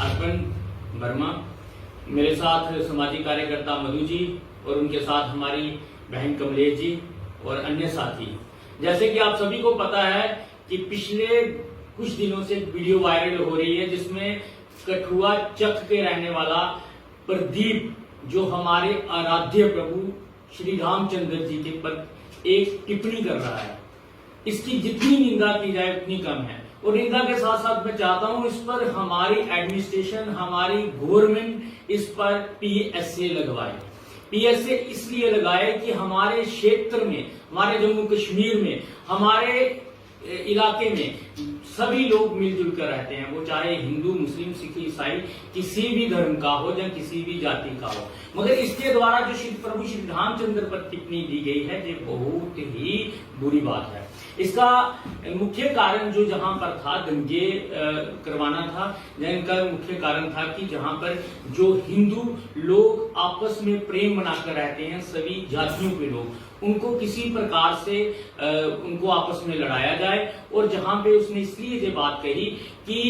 अर्पण वर्मा, मेरे साथ सामाजिक कार्यकर्ता मधु जी और उनके साथ हमारी बहन कमलेश जी और अन्य साथी। जैसे कि आप सभी को पता है कि पिछले कुछ दिनों से वीडियो वायरल हो रही है जिसमें कठुआ चक के रहने वाला प्रदीप जो हमारे आराध्य प्रभु श्री रामचंद्र जी के पर एक टिप्पणी कर रहा है। इसकी जितनी निंदा की जाए उतनी कम है। और निंदा के साथ साथ मैं चाहता हूं इस पर हमारी एडमिनिस्ट्रेशन, हमारी गवर्नमेंट इस पर PSA लगवाए। PSA इसलिए लगाए कि हमारे क्षेत्र में, हमारे जम्मू कश्मीर में, हमारे इलाके में सभी लोग मिलजुल कर रहते हैं, वो चाहे हिंदू, मुस्लिम, सिख, ईसाई किसी भी धर्म का हो या किसी भी जाति का हो। मगर इसके द्वारा जो श्री प्रभु श्री रामचंद्र पर टिप्पणी दी गई है ये बहुत ही बुरी बात है। इसका मुख्य कारण जो जहां पर था दंगे करवाना था, जिनका मुख्य कारण था कि जहां पर जो हिंदू लोग आपस में प्रेम बनाकर रहते हैं, सभी जातियों के लोग, उनको किसी प्रकार से उनको आपस में लड़ाया जाए। और जहां पे उसने इसलिए ये बात कही कि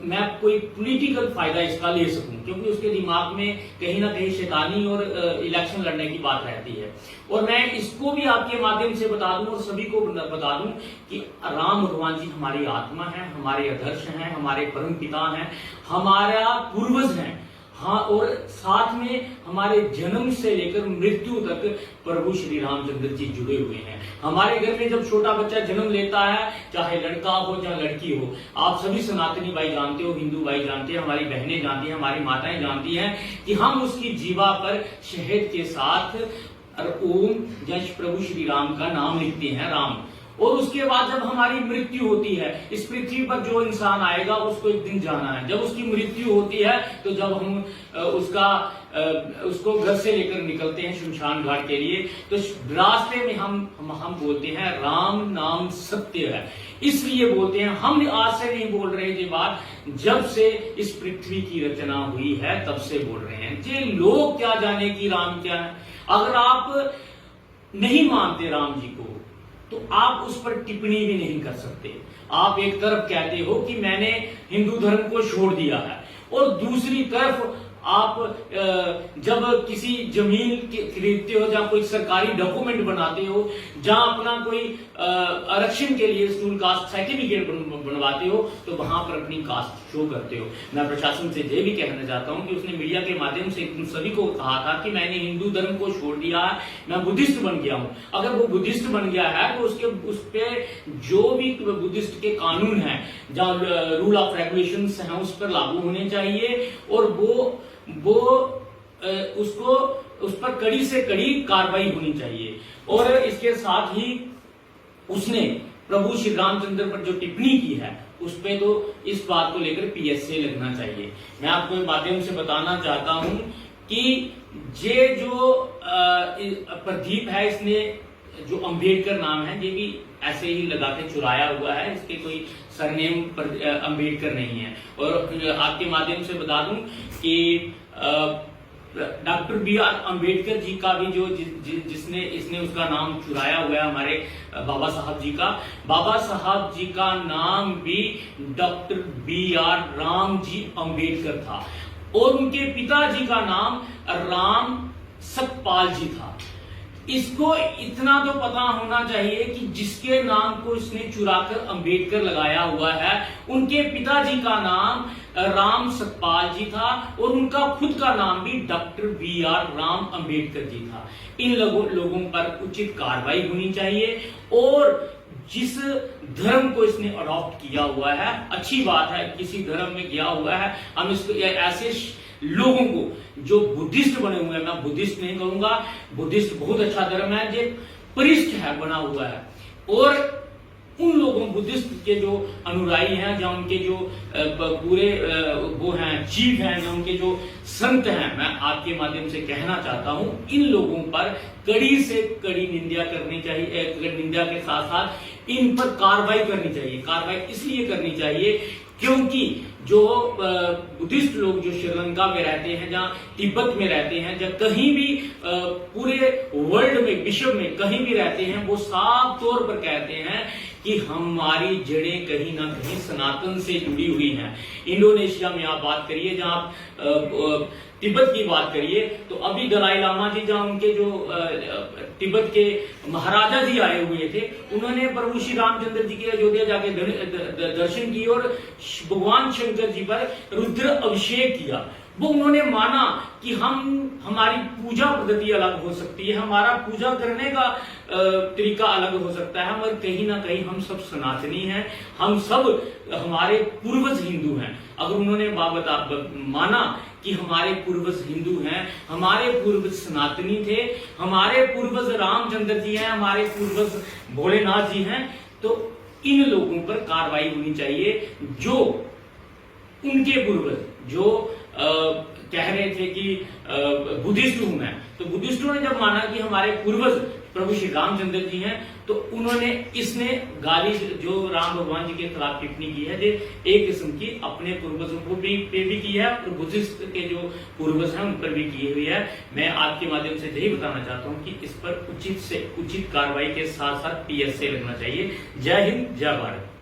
मैं कोई पॉलिटिकल फायदा इसका ले सकूं, क्योंकि उसके दिमाग में कहीं ना कहीं शैतानी और इलेक्शन लड़ने की बात रहती है। और मैं इसको भी आपके माध्यम से बता दूं और सभी को बता दूं कि राम भगवान जी हमारी आत्मा है, हमारे आदर्श हैं, हमारे परम पिता हैं, हमारा पूर्वज हैं। हाँ, और साथ में हमारे जन्म से लेकर मृत्यु तक प्रभु श्री रामचंद्र जी जुड़े हुए हैं। हमारे घर में जब छोटा बच्चा जन्म लेता है, चाहे लड़का हो या लड़की हो, आप सभी सनातनी भाई जानते हो, हिंदू भाई जानते हैं, हमारी बहनें जानती हैं, हमारी माताएं जानती हैं कि हम उसकी जीवा पर शहद के साथ ओम जय प्रभु श्री राम का नाम लिखते हैं, राम। और उसके बाद जब हमारी मृत्यु होती है, इस पृथ्वी पर जो इंसान आएगा उसको एक दिन जाना है। जब उसकी मृत्यु होती है तो जब हम उसको घर से लेकर निकलते हैं शमशान घाट के लिए, तो रास्ते में हम बोलते हैं राम नाम सत्य है। इसलिए बोलते हैं, हम आज से नहीं बोल रहे ये बात, जब से इस पृथ्वी की रचना हुई है तब से बोल रहे हैं। ये लोग क्या जाने कि राम क्या है। अगर आप नहीं मानते राम जी को तो आप उस पर टिप्पणी भी नहीं कर सकते। आप एक तरफ कहते हो कि मैंने हिंदू धर्म को छोड़ दिया है, और दूसरी तरफ आप जब किसी जमीन खरीदते हो, जहां कोई सरकारी डॉक्यूमेंट बनाते हो, जहां अपना कोई आरक्षण के लिए स्कूल कास्ट सर्टिफिकेट बनवाते हो, तो वहां पर अपनी कास्ट शो करते हो। मैं प्रशासन से ये भी कहना चाहता हूं कि उसने मीडिया के माध्यम से तुम सभी को कहा था कि मैंने हिंदू धर्म को छोड़ दिया है, मैं बुद्धिस्ट बन गया हूं। अगर वो बुद्धिस्ट बन गया है तो उस पे जो भी बुद्धिस्ट के कानून हैं, जहां रूल ऑफ रेगुलेशंस हैं, उस पर लागू होने चाहिए, और वो उसको उस पर कड़ी से कड़ी कार्रवाई होनी चाहिए। और इसके साथ ही उसने प्रभु श्री रामचंद्र पर जो टिप्पणी की है उस पे तो इस बात को लेकर PSA लगना चाहिए। मैं आपको माध्यम से बताना चाहता हूं कि ये जो प्रदीप है, इसने जो अंबेडकर नाम है ये भी ऐसे ही लगा के चुराया हुआ है, इसके कोई सरनेम अंबेडकर नहीं है। और आपके माध्यम से बता दूं कि डॉक्टर BR अंबेडकर जी का भी जो इसने उसका नाम चुराया हुआ है हमारे बाबा साहब जी का। बाबा साहब जी का नाम भी डॉक्टर BR राम जी अंबेडकर था, और उनके पिताजी का नाम राम सतपाल जी था। इसको इतना तो पता होना चाहिए कि जिसके नाम को इसने चुराकर अंबेडकर लगाया हुआ है, उनके पिताजी का नाम राम सतपाल जी था, और उनका खुद का नाम भी डॉक्टर BR राम अंबेडकर जी था। इन लोगों पर उचित कार्रवाई होनी चाहिए। और जिस धर्म को इसने अडॉप्ट किया हुआ है, अच्छी बात है, किसी धर्म में गया हुआ है, हम इसको ऐसे लोगों को जो बुद्धिस्ट बने हुए हैं, मैं बुद्धिस्ट नहीं कहूंगा, बुद्धिस्ट बहुत अच्छा धर्म है, जो परिष्ठ है, बना हुआ है, और उन लोगों बुद्धिस्ट के जो अनुयायी हैं, या उनके जो पूरे वो हैं चीफ हैं, या उनके जो संत हैं, मैं आपके माध्यम से कहना चाहता हूं इन लोगों पर कड़ी से कड़ी निंदा करनी चाहिए। निंदा के साथ साथ इन पर कार्रवाई करनी चाहिए। कार्रवाई इसलिए करनी चाहिए क्योंकि जो बुद्धिस्ट लोग जो श्रीलंका में रहते हैं, जहाँ तिब्बत में रहते हैं, जहाँ कहीं भी पूरे वर्ल्ड में, विश्व में कहीं भी रहते हैं, वो साफ तौर पर कहते हैं कि हमारी जड़ें कहीं ना कहीं सनातन से जुड़ी हुई हैं। इंडोनेशिया में आप बात करिए, जहां आप तिब्बत की बात करिए, तो अभी दलाई लामा जी, जहां उनके जो तिब्बत के महाराजा जी आए हुए थे, उन्होंने प्रभु श्री रामचंद्र जी के अयोध्या जाके दर्शन किए और भगवान शंकर जी पर रुद्र अभिषेक किया। वो उन्होंने माना कि हमारी पूजा पद्धति अलग हो सकती है, हमारा पूजा करने का तरीका अलग हो सकता है, मगर कहीं ना कहीं हम सब सनातनी हैं, हम सब हमारे पूर्वज हिंदू हैं। अगर उन्होंने माना कि हमारे पूर्वज हिंदू हैं, हमारे पूर्वज सनातनी थे, हमारे पूर्वज रामचंद्र जी हैं, हमारे पूर्वज भोलेनाथ जी हैं, तो इन लोगों पर कार्रवाई होनी चाहिए। जो उनके पूर्वज जो कह रहे थे कि बुद्धिस्ट हूं मैं, तो बुद्धिस्टों ने जब माना कि हमारे पूर्वज प्रभु श्री रामचंद्र जी हैं, तो उन्होंने इसने गाली जो राम भगवान जी के खिलाफ टिप्पणी की है, जो एक किस्म की अपने पूर्वजों को भी पे भी की है और बुद्धिस्ट के जो पूर्वज हैं उन पर भी की हुई है। मैं आपके माध्यम से यही बताना चाहता हूं कि इस पर उचित से उचित कार्रवाई के साथ साथ PSA लगना चाहिए। जय हिंद, जय भारत।